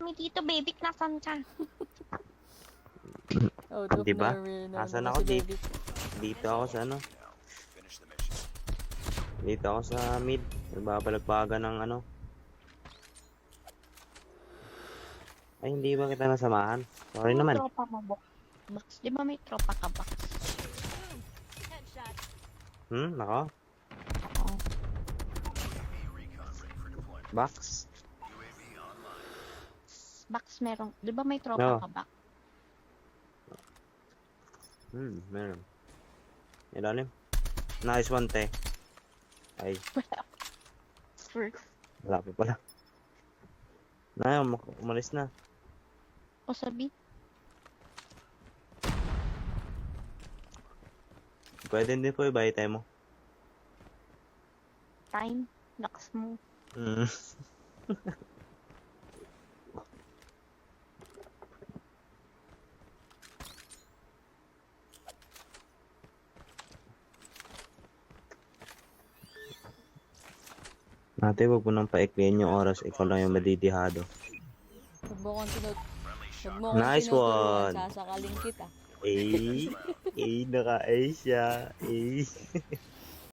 May dito, baby. Nasaan ka? Oh, Diba? Nasaan ako dito? Dito ako sa ano? Dito ako sa mid. Nagbabalagbaga ng ano. Ay, hindi ba kita nasamahan? Sorry Ano naman. tropa mo, Box? Di ba may tropa ka, Box? Nako. Oo. Box. Box meron. Di ba may tropa No. ka, Box? Meron. Ilalim. Nice one, te. Ay, First. wala pa pala. Na, umalis na. O sabi, Pwede hindi po i-buy time mo. time. Lakas mo. Mm. Ate, wag mo nang paikliin yung oras. Ikaw lang yung madidihado. Huwag mo kong Nice tinuturuan, one. sasakaling kita. Naka-A siya.